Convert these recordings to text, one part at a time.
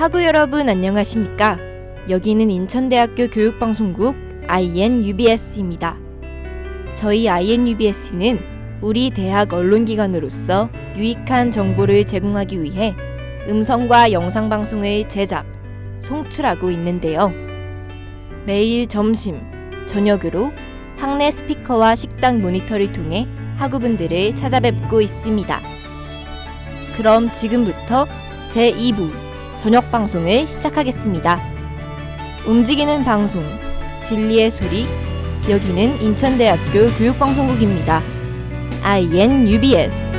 학우 여러분 안녕하십니까? 여기는 인천대학교 교육방송국 INUBS입니다. 저희 INUBS는 우리 대학 언론기관으로서 유익한 정보를 제공하기 위해 음성과 영상방송을 제작, 송출하고 있는데요. 매일 점심, 저녁으로 학내 스피커와 식당 모니터를 통해 학우분들을 찾아뵙고 있습니다. 그럼 지금부터 제2부 저녁 방송을 시작하겠습니다. 움직이는 방송, 진리의 소리, 여기는 인천대학교 교육방송국입니다. INUBS.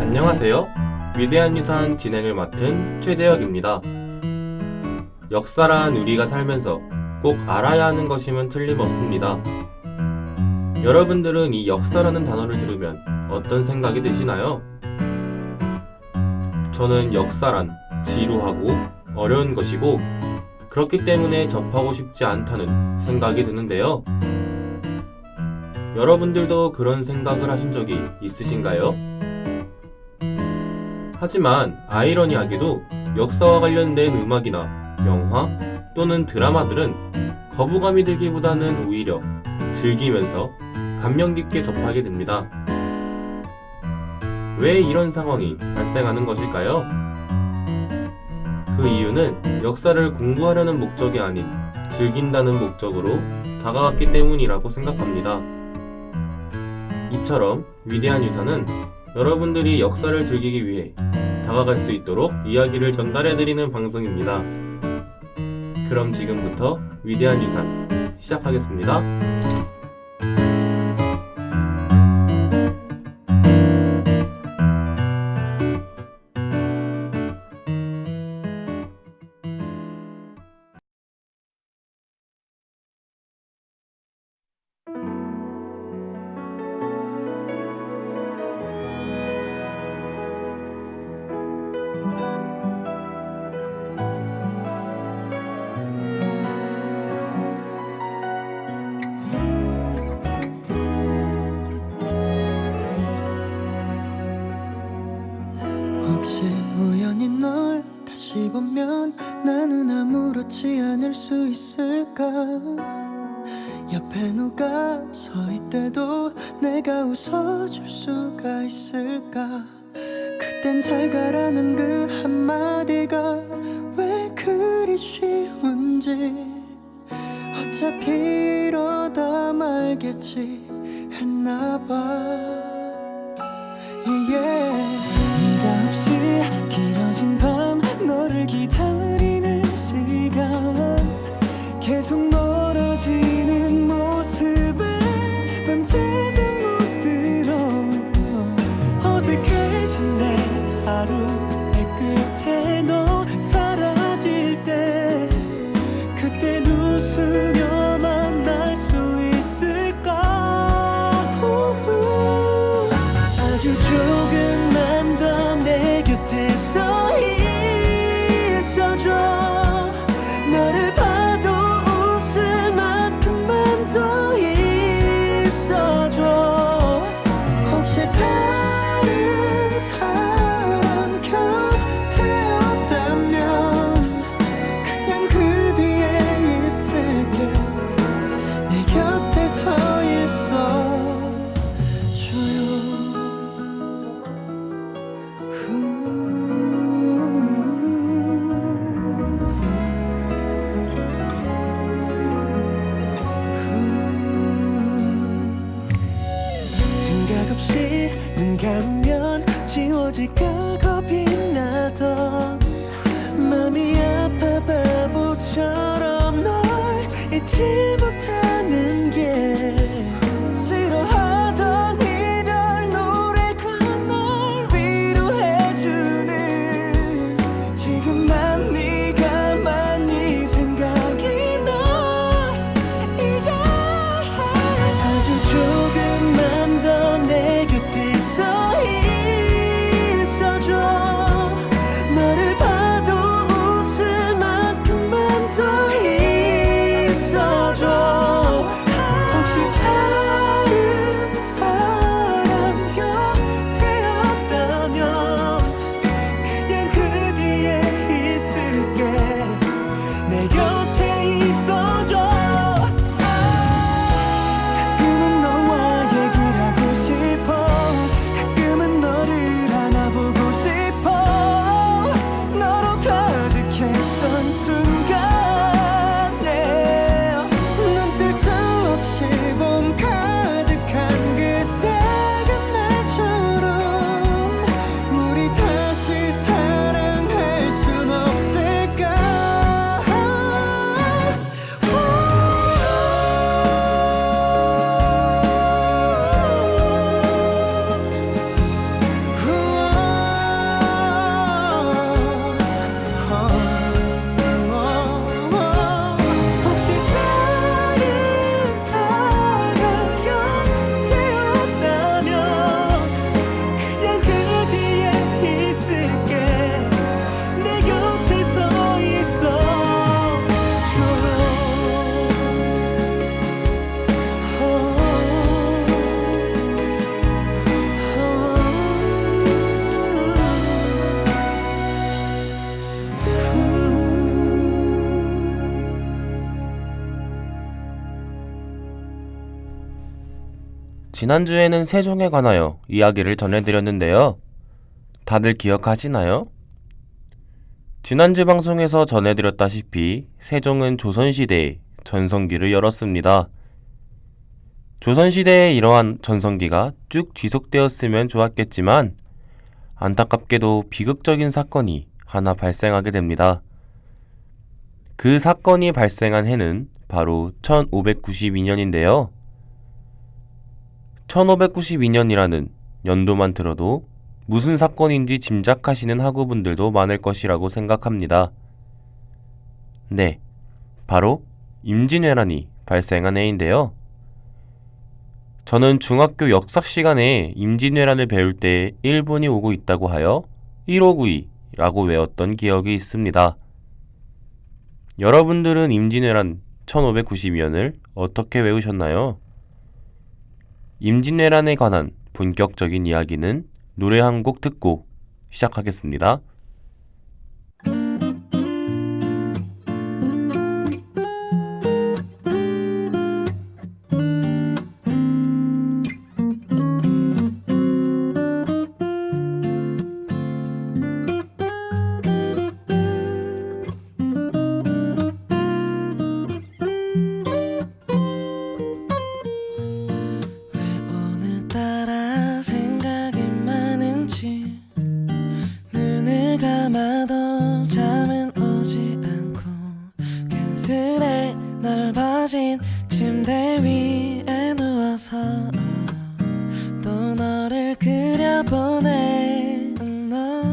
안녕하세요. 위대한 유산 진행을 맡은 최재혁입니다. 역사란 우리가 살면서 꼭 알아야 하는 것임은 틀림없습니다. 여러분들은 이 역사라는 단어를 들으면 어떤 생각이 드시나요? 저는 역사란 지루하고 어려운 것이고 그렇기 때문에 접하고 싶지 않다는 생각이 드는데요. 여러분들도 그런 생각을 하신 적이 있으신가요? 하지만 아이러니하게도 역사와 관련된 음악이나 영화 또는 드라마들은 거부감이 들기보다는 오히려 즐기면서 감명 깊게 접하게 됩니다. 왜 이런 상황이 발생하는 것일까요? 그 이유는 역사를 공부하려는 목적이 아닌 즐긴다는 목적으로 다가왔기 때문이라고 생각합니다. 이처럼 위대한 유산은 여러분들이 역사를 즐기기 위해 다가갈 수 있도록 이야기를 전달해드리는 방송입니다. 그럼 지금부터 위대한 유산 시작하겠습니다. 혹시 우연히 널 다시 보면 나는 아무렇지 않을 수 있을까? 옆에 누가 서 있대도 내가 웃어줄 수가 있을까? 그땐 잘 가라는 그 한마디가 왜 그리 쉬운지 어차피 이러다 말겠지 했나봐. 네가 없이 길어진 밤 너를 기다리는 시간 계속 멀어지는 모습에 밤새 잠 못 들어 어색해진 내 하루의 끝에 너 사라질 때 그때 웃으며 만날 수 있을까? 아주 조금만 더 내 곁에 서 있어줘. 너를 봐도 웃을 만큼만 더 있어줘. 혹시 다른 사람 곁에 없다면 그냥 그 뒤에 있을게. 내 곁에 서 있어 생각 없이 눈 감으면 지워질까 겁이 나던 맘이 아파 바보처럼 널 잊지 못하는 게 싫어하던 이별 노래가 널 위로해 지난주에는 세종에 관하여 이야기를 전해드렸는데요. 다들 기억하시나요? 지난주 방송에서 전해드렸다시피 세종은 조선시대에 전성기를 열었습니다. 조선시대에 이러한 전성기가 쭉 지속되었으면 좋았겠지만 안타깝게도 비극적인 사건이 하나 발생하게 됩니다. 그 사건이 발생한 해는 바로 1592년인데요. 1592년이라는 연도만 들어도 무슨 사건인지 짐작하시는 학우분들도 많을 것이라고 생각합니다. 네, 바로 임진왜란이 발생한 해인데요. 저는 중학교 역사 시간에 임진왜란을 배울 때 일본이 오고 있다고 하여 1592라고 외웠던 기억이 있습니다. 여러분들은 임진왜란 1592년을 어떻게 외우셨나요? 임진왜란에 관한 본격적인 이야기는 노래 한 곡 듣고 시작하겠습니다. 오늘따라 생각이 많은지 눈을 감아도 잠은 오지 않고 괜스레 넓어진 침대 위에 누워서 또 너를 그려보네. 너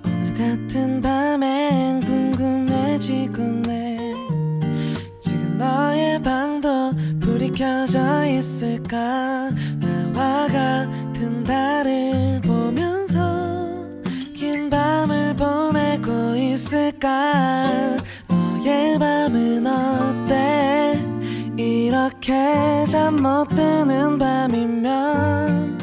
오늘 같은 밤엔 궁금해지곤 해. 지금 너의 방도 불이 켜져 있을까? 나와 같은 달을 보면서 긴 밤을 보내고 있을까? 너의 밤은 어때? 이렇게 잠 못 드는 밤이면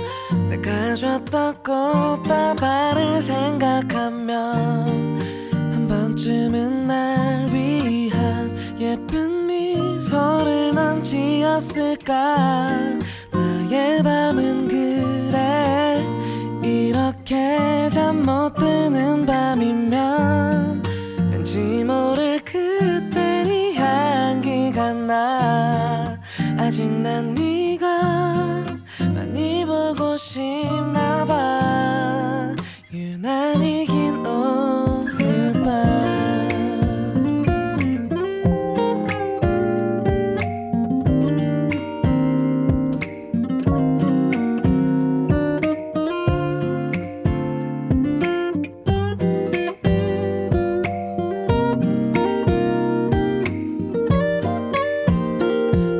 내가 줬던 꽃다발을 생각하면 한 번쯤은 날 위한 예쁜 미소를 넌 지었을까? 나의 밤은 그래 이렇게 잠 못 드는 밤이면 왠지 모를 그때 네 향기가 나. 아직 난 네가 많이 보고 싶나 봐. 유난히 긴 오늘 밤.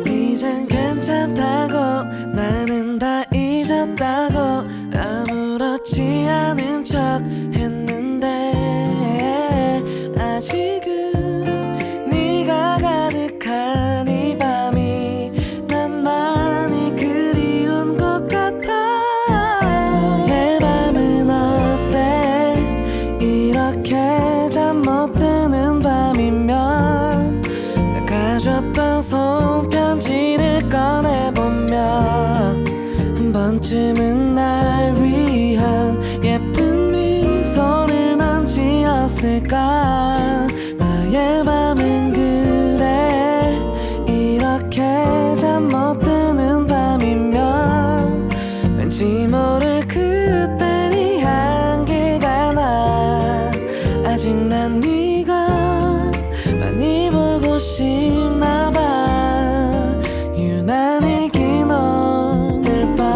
이젠 괜찮다고 나는 다 잊었다고 아무렇지 않은 척 했는데 아직은 네가 가득한 이 밤이 난 많이 그리운 것 같아. 너의 밤은 어때? 이렇게 잠 못 드는 밤이면 내가 줬던 손편지를 꺼내보면 한 번쯤은 날 위한 예쁜 미소를 넌 지었을까? 나의 밤은 그래 이렇게 잠 못 드는 밤이면 왠지 모를 그때 네 향기가 나. 아직 난 네가 많이 보고 싶나 봐. 유난히 긴 오늘 밤.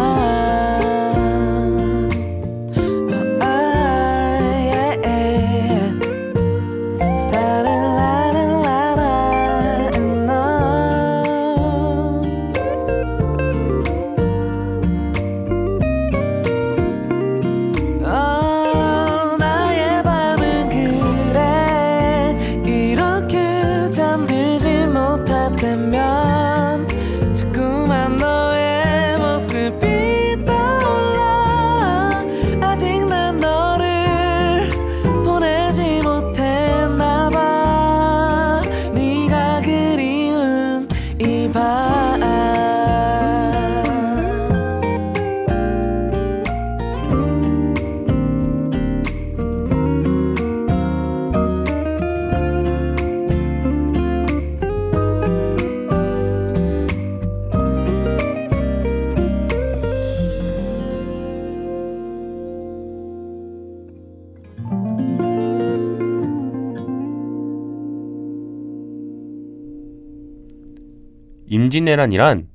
임진왜란이란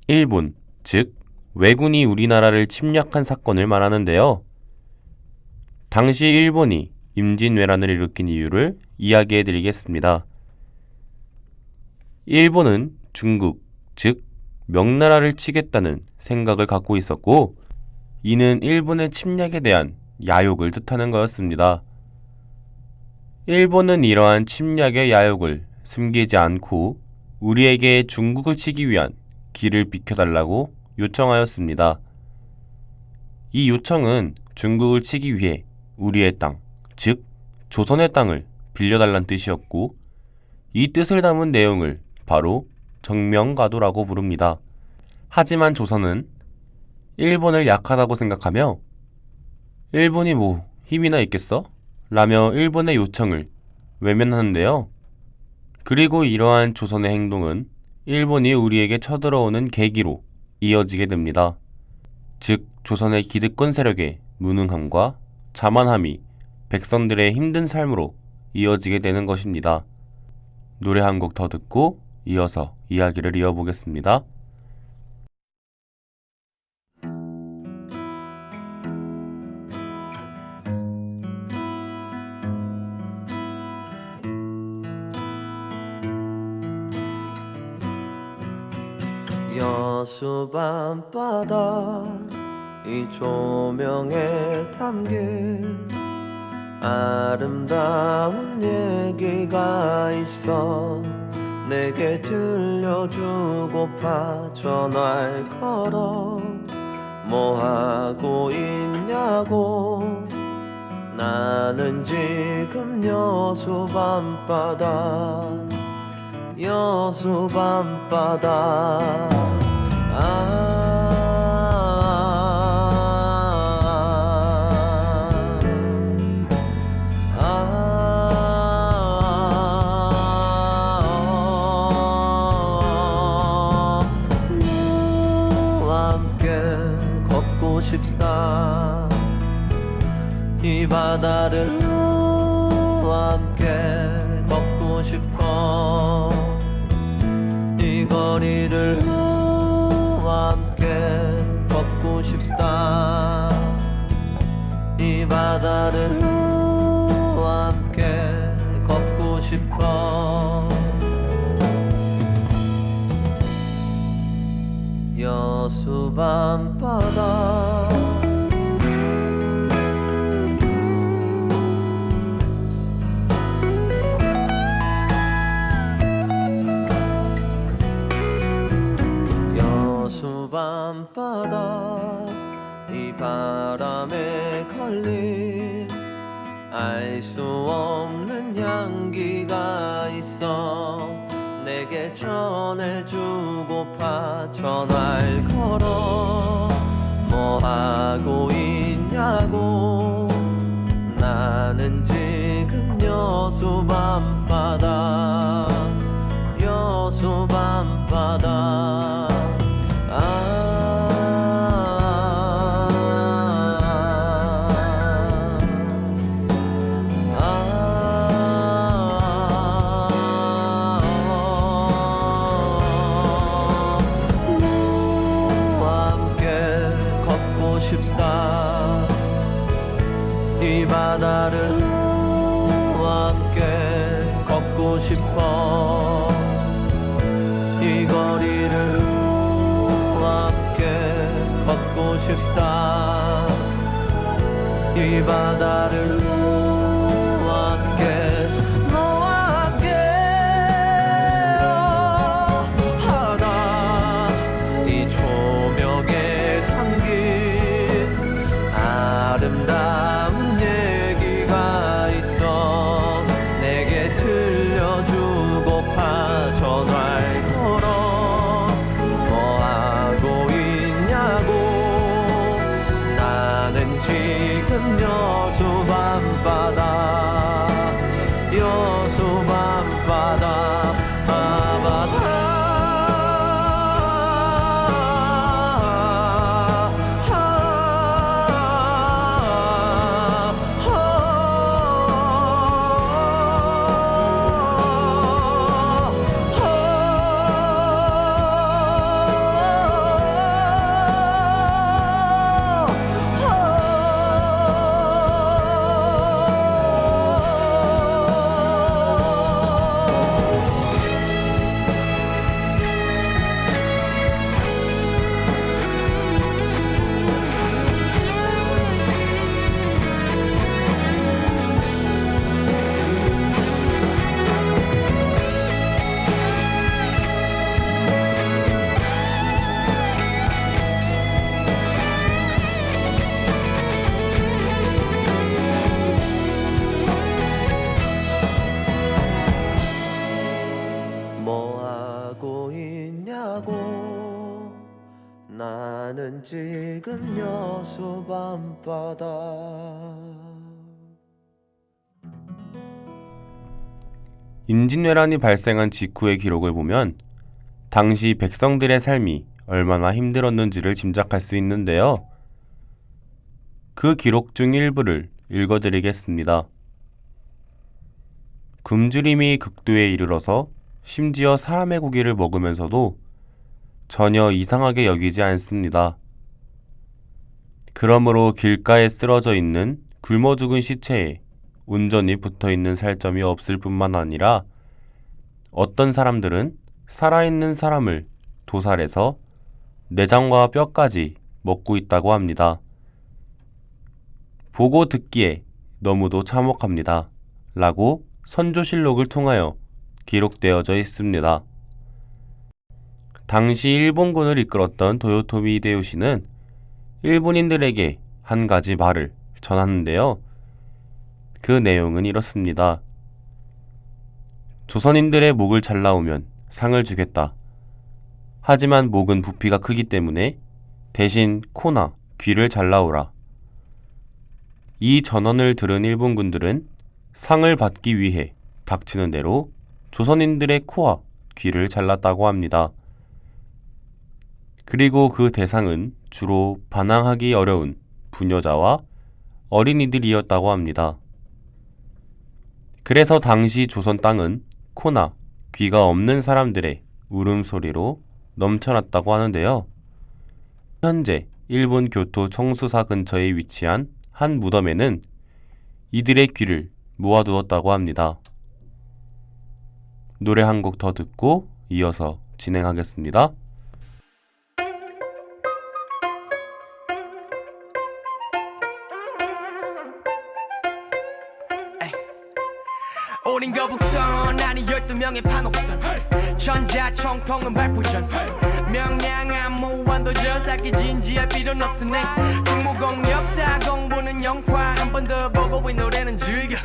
일본, 즉 왜군이 우리나라를 침략한 사건을 말하는데요. 당시 일본이 임진왜란을 일으킨 이유를 이야기해 드리겠습니다. 일본은 중국, 즉 명나라를 치겠다는 생각을 갖고 있었고, 이는 일본의 침략에 대한 야욕을 뜻하는 거였습니다. 일본은 이러한 침략의 야욕을 숨기지 않고 우리에게 중국을 치기 위한 길을 비켜달라고 요청하였습니다. 이 요청은 중국을 치기 위해 우리의 땅, 즉 조선의 땅을 빌려달란 뜻이었고, 이 뜻을 담은 내용을 바로 정명가도라고 부릅니다. 하지만 조선은 일본을 약하다고 생각하며 일본이 뭐 힘이나 있겠어? 라며 일본의 요청을 외면하는데요. 그리고 이러한 조선의 행동은 일본이 우리에게 쳐들어오는 계기로 이어지게 됩니다. 즉 조선의 기득권 세력의 무능함과 자만함이 백성들의 힘든 삶으로 이어지게 되는 것입니다. 노래 한 곡 더 듣고 이어서 이야기를 이어보겠습니다. 여수 밤바다 이 조명에 담긴 아름다운 얘기가 있어 내게 들려주고파 전화를 걸어 뭐하고 있냐고 나는 지금 여수 밤바다 여수 밤바다 너와 함께 걷고 싶다 이 바다를 너와 함께 걷고 싶어 이 거리를 너와 함께 걷고 싶다 이 바다를 너와 함께 걷고 싶어 여수 밤바다 밤바다 이 바람에 걸린 알 수 없는 향기가 있어 내게 전해주고파 전화를 걸어 뭐하고 있냐고 나는 지금 여수 밤바다 여수 밤바다 싶다 이 바다를 너와 함께 걷고 싶어 이 거리를 너와 함께 걷고 싶다 이 바다를 너와 함께 너와 함께 바다 이 조명에 아름다운 얘기가 있어 내게 들려주고파 전화를 걸어 뭐하고 있냐고 나는 지금 여수 밤바다 여수 밤바다 바다 지금 여수 밤바다. 임진왜란이 발생한 직후의 기록을 보면 당시 백성들의 삶이 얼마나 힘들었는지를 짐작할 수 있는데요. 그 기록 중 일부를 읽어드리겠습니다. 굶주림이 극도에 이르러서 심지어 사람의 고기를 먹으면서도 전혀 이상하게 여기지 않습니다. 그러므로 길가에 쓰러져 있는 굶어 죽은 시체에 온전히 붙어있는 살점이 없을 뿐만 아니라 어떤 사람들은 살아있는 사람을 도살해서 내장과 뼈까지 먹고 있다고 합니다. 보고 듣기에 너무도 참혹합니다. 라고 선조실록을 통하여 기록되어져 있습니다. 당시 일본군을 이끌었던 도요토미 히데요시는 일본인들에게 한 가지 말을 전하는데요. 그 내용은 이렇습니다. 조선인들의 목을 잘라오면 상을 주겠다. 하지만 목은 부피가 크기 때문에 대신 코나 귀를 잘라오라. 이 전언을 들은 일본군들은 상을 받기 위해 닥치는 대로 조선인들의 코와 귀를 잘랐다고 합니다. 그리고 그 대상은 주로 반항하기 어려운 부녀자와 어린이들이었다고 합니다. 그래서 당시 조선 땅은 코나 귀가 없는 사람들의 울음소리로 넘쳐났다고 하는데요. 현재 일본 교토 청수사 근처에 위치한 한 무덤에는 이들의 귀를 모아두었다고 합니다. 노래 한 곡 더 듣고 이어서 진행하겠습니다. 우린 거북선 아니 12명의 판옥선 전자총통은 발포전 명량한 무한도전 딱히 진지할 필요는 없으네 중무공 역사 공부는 영화 한 번 더 보고 이 노래는 즐겨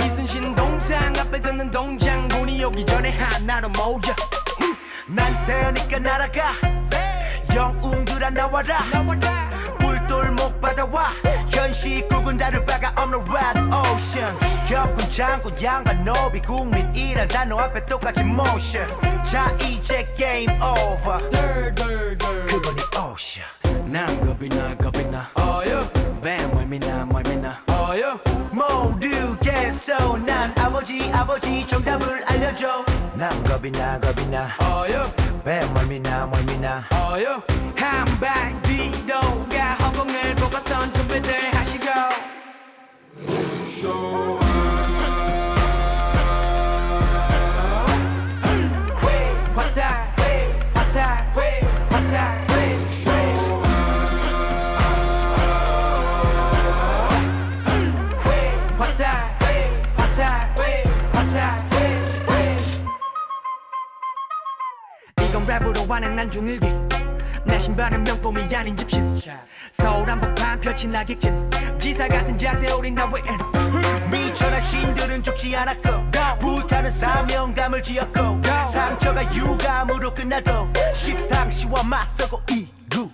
이순신 동상 앞에 서는 동장군이 오기 전에 하나로 모여 난 새니까 날아가 영웅들아 나와라 굴돌목 바다와 현실 굵은 다를 바가 없는 Red Ocean 격군 장군 양반 노비 국민이란 단어 앞에 똑같이 motion 자 이제 game over 그거니 ocean 난 겁이 나 뱀 멀미나 모두겠어 난 아버지 정답을 알려줘 난 겁이 나 뱀 멀미나 한발 뒤로 가 허공을 보고선 준비들 하시고 화살 이건 랩으로 하는 난중일기 내 신발은 명품이 아닌 집신 서울 한복판 펼친 낙익진 지사 같은 자세 우린 나외엔 미천한 신들은 죽지 않았고 불타는 사명감을 지었고 상처가 유감으로 끝나도 십상시와 맞서고 이루기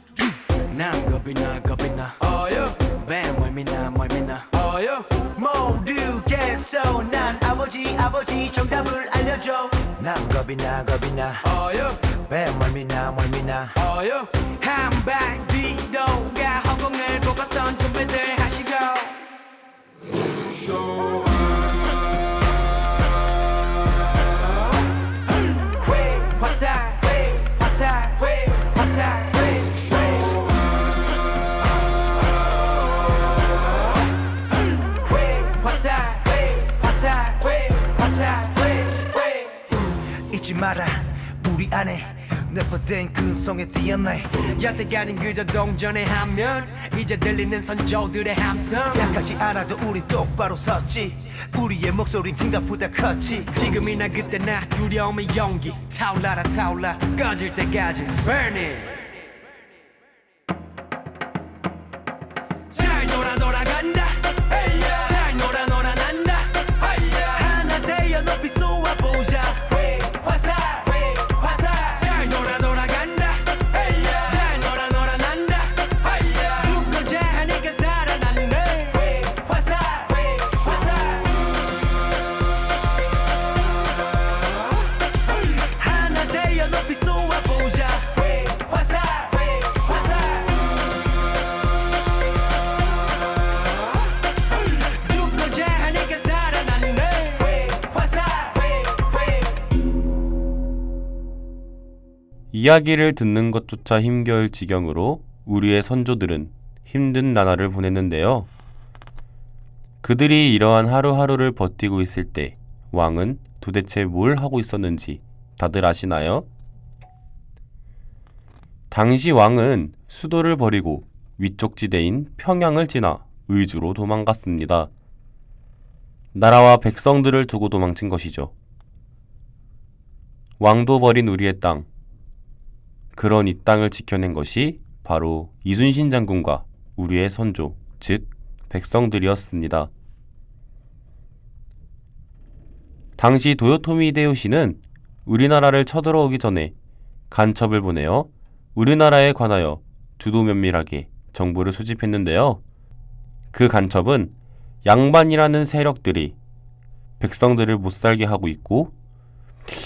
난 겁이 나 뱀 멀미나 모두겠어 난 아버지 정답을 알려줘 난 겁이 나 뱀 멀미나 한발 뒤로 가 허공을 보고선 준비들 하시고 화살 잊지 마라 우리 안에 내포된 근성의 DNA 여태까진 그저 동전의 함면 이제 들리는 선조들의 함성 약하지 않아도 우린 똑바로 섰지 우리의 목소린 생각보다 컸지 지금이나 그때나 두려움의 용기 타올라 꺼질 때까지 Burn it 잘 돌아간다 잘 난다 하나 되어 높이 쏘아보자 화살 잘 돌아간다 잘 난다 이야기를 듣는 것조차 힘겨울 지경으로 우리의 선조들은 힘든 나날을 보냈는데요. 그들이 이러한 하루하루를 버티고 있을 때 왕은 도대체 뭘 하고 있었는지 다들 아시나요? 당시 왕은 수도를 버리고 위쪽 지대인 평양을 지나 의주로 도망갔습니다. 나라와 백성들을 두고 도망친 것이죠. 왕도 버린 우리의 땅, 그런 이 땅을 지켜낸 것이 바로 이순신 장군과 우리의 선조, 즉 백성들이었습니다. 당시 도요토미 히데요시는 우리나라를 쳐들어오기 전에 간첩을 보내어 우리나라에 관하여 주도 면밀하게 정보를 수집했는데요. 그 간첩은 양반이라는 세력들이 백성들을 못살게 하고 있고,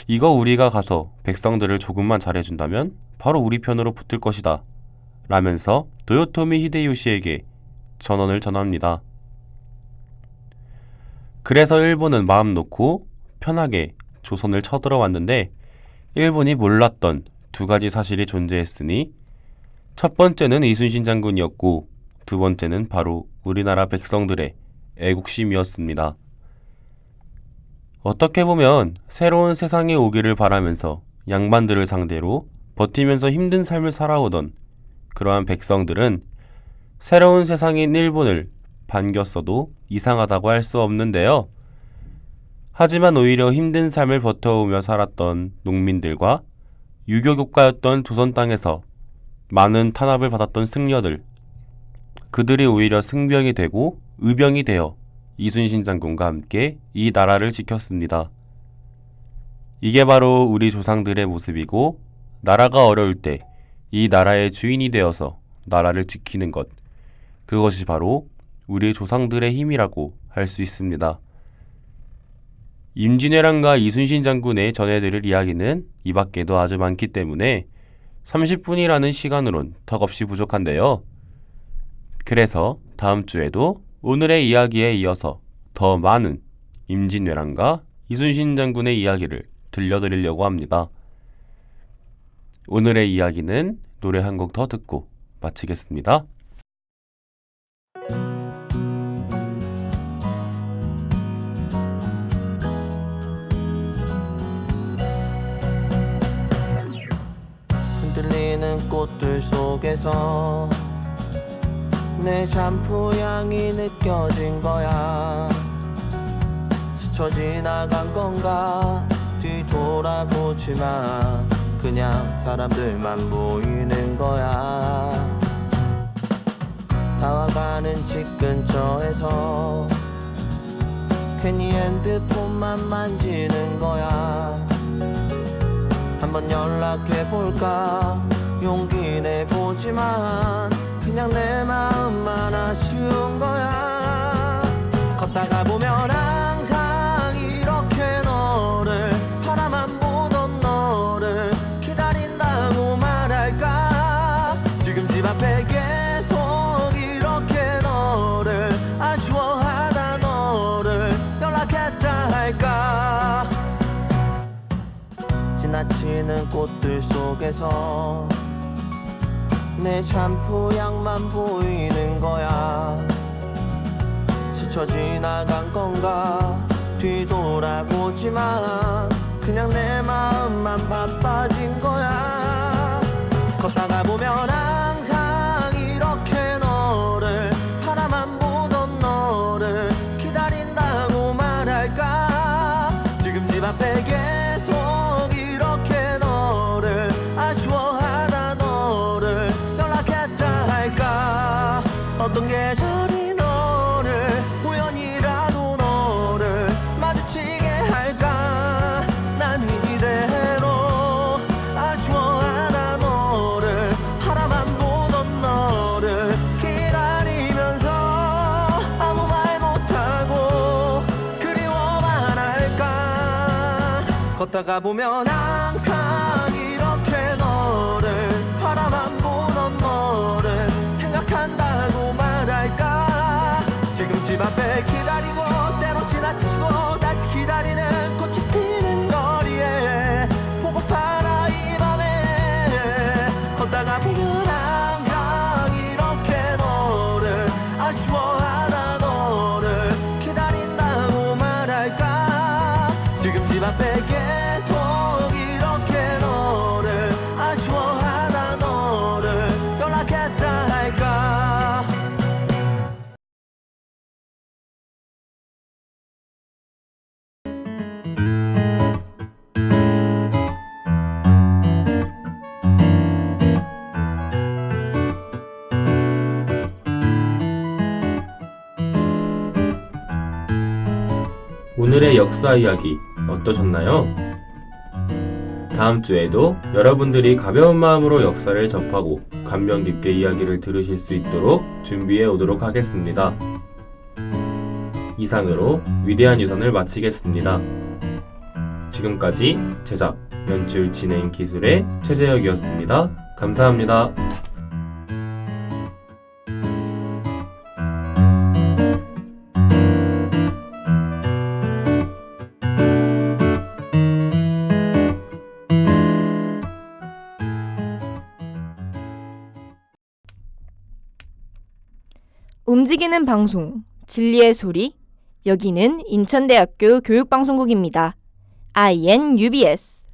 이거 우리가 가서 백성들을 조금만 잘해준다면 바로 우리 편으로 붙을 것이다 라면서 도요토미 히데요시에게 전언을 전합니다. 그래서 일본은 마음 놓고 편하게 조선을 쳐들어왔는데, 일본이 몰랐던 두 가지 사실이 존재했으니 첫 번째는 이순신 장군이었고, 두 번째는 바로 우리나라 백성들의 애국심이었습니다. 어떻게 보면 새로운 세상이 오기를 바라면서 양반들을 상대로 버티면서 힘든 삶을 살아오던 그러한 백성들은 새로운 세상인 일본을 반겼어도 이상하다고 할 수 없는데요. 하지만 오히려 힘든 삶을 버텨오며 살았던 농민들과 유교 국가였던 조선 땅에서 많은 탄압을 받았던 승려들, 그들이 오히려 승병이 되고 의병이 되어 이순신 장군과 함께 이 나라를 지켰습니다. 이게 바로 우리 조상들의 모습이고, 나라가 어려울 때 이 나라의 주인이 되어서 나라를 지키는 것, 그것이 바로 우리 조상들의 힘이라고 할 수 있습니다. 임진왜란과 이순신 장군의 전해들을 이야기는 이 밖에도 아주 많기 때문에 30분이라는 시간으론 턱없이 부족한데요. 그래서 다음 주에도 오늘의 이야기에 이어서 더 많은 임진왜란과 이순신 장군의 이야기를 들려드리려고 합니다. 오늘의 이야기는 노래 한 곡 더 듣고 마치겠습니다. 흔들리는 꽃들 속에서 내 샴푸 향이 느껴진 거야. 스쳐 지나간 건가 뒤돌아보지만 그냥 사람들만 보이는 거야. 다와가는 집 근처에서 괜히 핸드폰만 만지는 거야. 한번 연락해볼까 용기 내보지만 그냥 내 마음만 아쉬운 거야. 걷다가 보면 항상 이렇게 너를 바라만 보던 너를 기다린다고 말할까. 지금 집 앞에 계속 이렇게 너를 아쉬워하다 너를 연락했다 할까. 지나치는 꽃들 속에서 내 샴푸 향만 보이는 거야. 스쳐 지나간 건가 뒤돌아보지만 그냥 내 마음만 바빠진 거야. 걷다가 보면 항상 이렇게 너를 바라만 보던 너를 기다린다고 말할까. 지금 집 앞에 계속 이렇게 너를 아쉬워하다 너를 연락했다 할까. 어떤 계절이 너를 우연이라도 너를 마주치게 할까. 난 이대로 아쉬워하다 너를 바라만 보던 너를 기다리면서 아무 말 못하고 그리워만 할까. 걷다가 보면 항상 이렇게 너를 바라만 보던 너를 생각한다고 말할까. 지금 집 앞에 기다리고 때로 지나치고 다시 기다리는 꽃이 피는 거리에 보고파라 이 밤에 오늘의 역사 이야기 어떠셨나요? 다음 주에도 여러분들이 가벼운 마음으로 역사를 접하고 감명 깊게 이야기를 들으실 수 있도록 준비해 오도록 하겠습니다. 이상으로 위대한 유산을 마치겠습니다. 지금까지 제작, 연출, 진행, 기술의 최재혁이었습니다. 감사합니다. 움직이는 방송, 진리의 소리. 여기는 인천대학교 교육방송국입니다. INUBS.